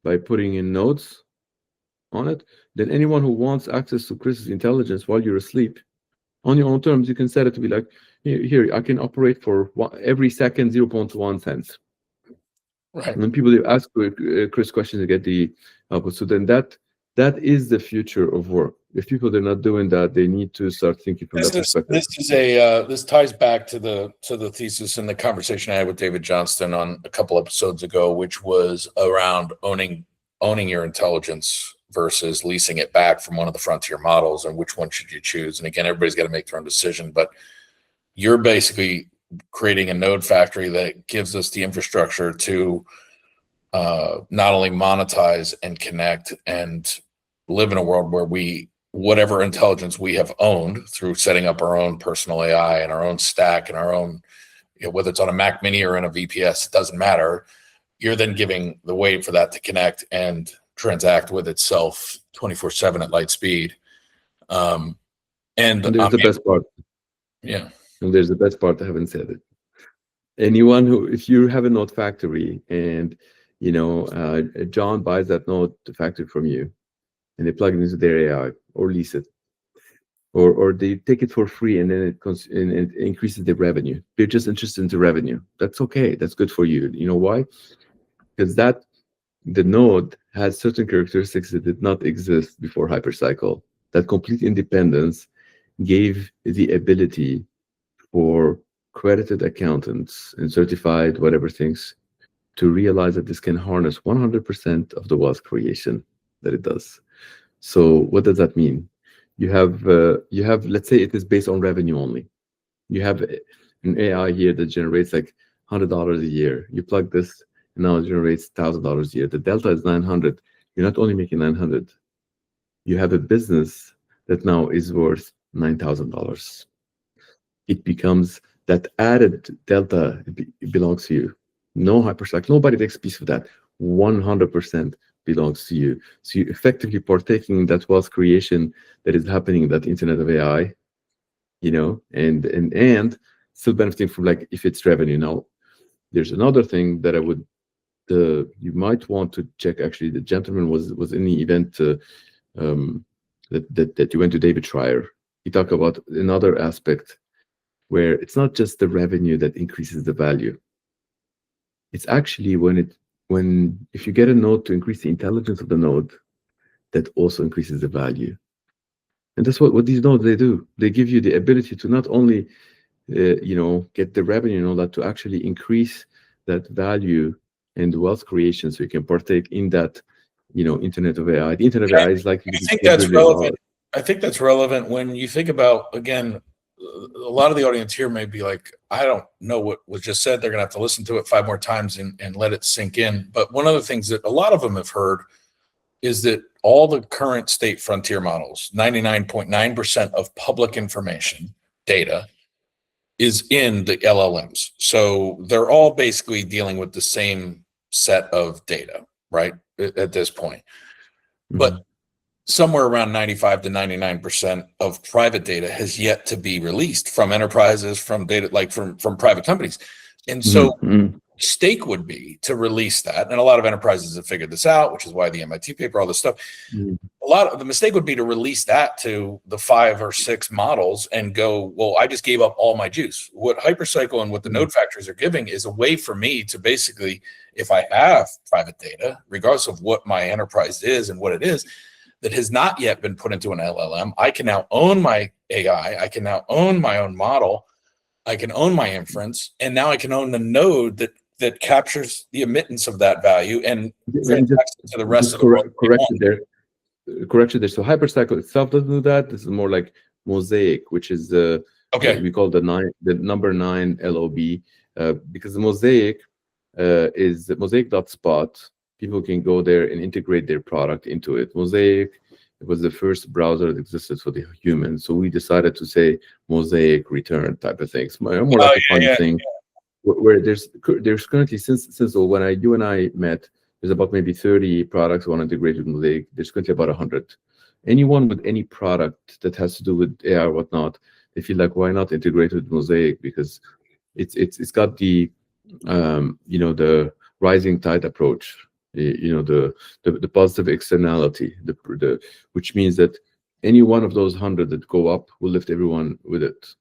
by putting in nodes on it. Then anyone who wants access to Chris's intelligence while you're asleep, on your own terms, you can set it to be like, here, I can operate for every second 0.1 cents. Right. And when people ask Chris questions, they get the output. So then that is the future of work. If people are not doing that, they need to start thinking from that perspective. This ties back to the thesis and the conversation I had with David Johnston on a couple episodes ago, which was around owning your intelligence versus leasing it back from one of the frontier models, and which one should you choose? And again, everybody's got to make their own decision, but you're basically creating a node factory that gives us the infrastructure to not only monetize and connect and live in a world where whatever intelligence we have owned through setting up our own personal AI and our own stack and our own whether it's on a Mac Mini or in a VPS, it doesn't matter. You're then giving the way for that to connect and transact with itself 24/7 at light speed. And there's the best part. Yeah. And there's the best part. I haven't said it. Anyone who, if you have a node factory and John buys that node factory from you, and they plug it into their AI or lease it, or they take it for free, and then it increases their revenue. They're just interested in the revenue. That's okay. That's good for you. You know why? Because the node has certain characteristics that did not exist before HyperCycle. That complete independence gave the ability for accredited accountants and certified whatever things to realize that this can harness 100% of the wealth creation that it does. So what does that mean? You have, let's say it is based on revenue only. You have an AI here that generates like $100 a year. You plug this, and now it generates $1,000 a year. The delta is 900. You're not only making 900. You have a business that now is worth $9,000. It becomes that added delta. It belongs to you. No HyperCycle. Nobody takes a piece of that. 100% belongs to you. So you effectively partaking in that wealth creation that is happening in that Internet of AI, and still benefiting from, like, if it's revenue. Now, there's another thing that you might want to check. Actually, the gentleman was in the event that you went to, David Schreier. He talked about another aspect where it's not just the revenue that increases the value. It's actually if you get a node to increase the intelligence of the node, that also increases the value. And that's what these nodes, they do. They give you the ability to not only get the revenue and all that, to actually increase that value and wealth creation, so you can partake in that Internet of AI. The Internet of AI is likely to be. I think that's relevant. I think that's relevant when you think about, again, a lot of the audience here may be like, I don't know what was just said. They're going to have to listen to it 5 more times and let it sink in. But one of the things that a lot of them have heard is that all the current state frontier models, 99.9% of public information data, is in the LLMs. So they're all basically dealing with the same set of data, right, at this point. Mm-hmm. But somewhere around 95 to 99% of private data has yet to be released from enterprises, from data, like from private companies. And so stake would be to release that. And a lot of enterprises have figured this out, which is why the MIT paper, all this stuff. A lot of the mistake would be to release that to the 5 or 6 models and go, well, I just gave up all my juice. What HyperCycle and what the node factories are giving is a way for me to basically, if I have private data, regardless of what my enterprise is and what it is, that has not yet been put into an LLM, I can now own my AI. I can now own my own model. I can own my inference. And now I can own the node that captures the emittance of that value and transacts to the rest of the world. Correction there. So HyperCycle itself doesn't do that. This is more like Mosaic, which is we call the number 9 LOB, because the Mosaic is Mosaic.spot. People can go there and integrate their product into it. Mosaic, it was the first browser that existed for the humans. So we decided to say Mosaic return type of things. More like a funny thing. Where there's currently, since when you and I met, there's about maybe 30 products want to integrate with Mosaic. There's currently about 100. Anyone with any product that has to do with AI or whatnot, they feel like, why not integrate with Mosaic? Because it's got the the rising tide approach. The positive externality, which means that any one of those 100 that go up will lift everyone with it,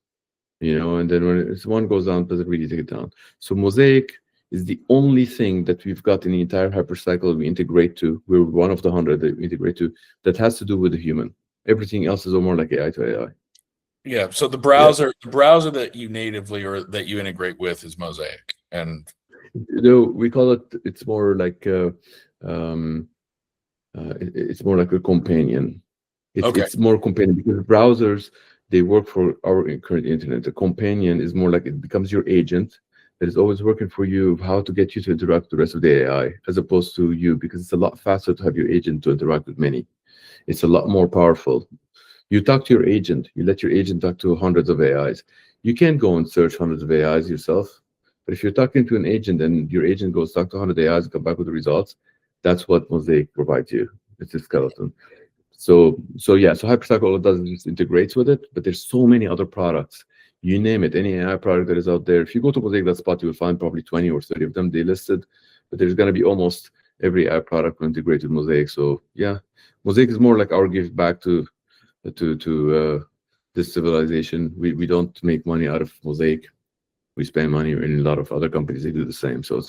and then when one goes down, it doesn't really take it down. So Mosaic is the only thing that we've got in the entire HyperCycle we integrate to. We're one of the 100 that we integrate to that has to do with the human. Everything else is more like AI to AI. Yeah. So the browser that you natively or that you integrate with is Mosaic, and we call it. It's more like it's more like a companion. It's more companion because browsers, they work for our current internet. The companion is more like it becomes your agent that is always working for you, how to get you to interact with the rest of the AI, as opposed to you, because it's a lot faster to have your agent to interact with many. It's a lot more powerful. You talk to your agent. You let your agent talk to hundreds of AIs. You can't go and search hundreds of AIs yourself. But if you're talking to an agent and your agent goes talk to 100 AIs and come back with the results, that's what Mosaic provides you. It's a skeleton. So HyperCycle, all it does is just integrates with it, but there's so many other products. You name it, any AI product that is out there. If you go to Mosaic.spot, you will find probably 20 or 30 of them they listed, but there's going to be almost every AI product integrated with Mosaic. So yeah, Mosaic is more like our gift back to this civilization. We don't make money out of Mosaic. We spend money in a lot of other companies. They do the same. So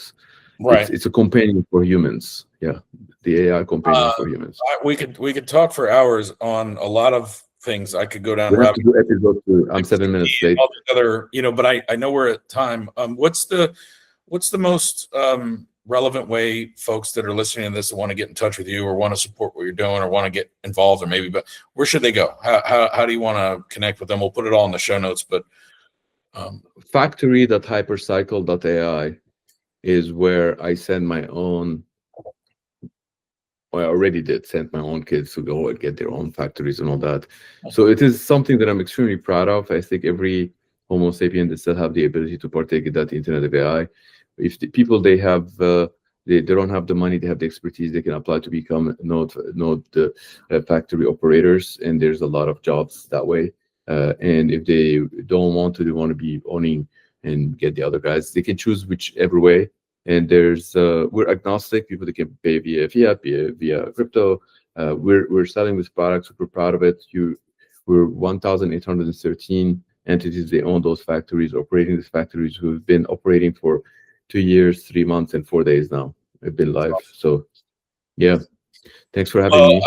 it's a companion for humans. Yeah, the AI companion for humans. We could talk for hours on a lot of things. I could go down. We have to do episode 2. I'm 7 minutes late. All the other, but I know we're at time. What's the most relevant way folks that are listening to this that want to get in touch with you or want to support what you're doing or want to get involved or maybe, but where should they go? How do you want to connect with them? We'll put it all in the show notes, but factory.hypercycle.ai is where I send my own. Well, I already did send my own kids to go and get their own factories and all that. So it is something that I'm extremely proud of. I think every Homo sapien that still have the ability to partake in that Internet of AI. If the people they have, they don't have the money, they have the expertise, they can apply to become node factory operators, and there's a lot of jobs that way. And if they don't want to, they want to be owning and get the other guys, they can choose whichever way. And there's we're agnostic. People that can pay via fiat, via crypto. We're selling this product. Super proud of it. We're 1,813 entities. They own those factories, operating these factories. Who've been operating for 2 years, 3 months, and 4 days now. We've been live. So, yeah. Thanks for having me.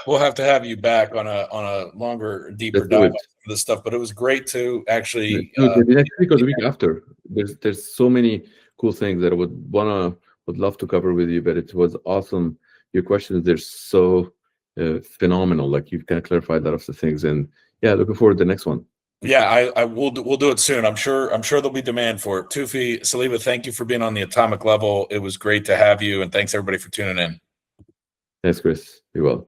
We'll have to have you back on a longer, deeper dive into this stuff. But it was great to actually. Maybe next week or the week after. There's so many cool things that I would love to cover with you. But it was awesome. Your questions, they're so phenomenal. Like you've kind of clarified a lot of the things, and yeah, looking forward to the next one. Yeah, we'll do it soon. I'm sure there'll be demand for it. Toufi Saliba, thank you for being on the Atomic Level. It was great to have you, and thanks everybody for tuning in. Thanks, Chris. Be well.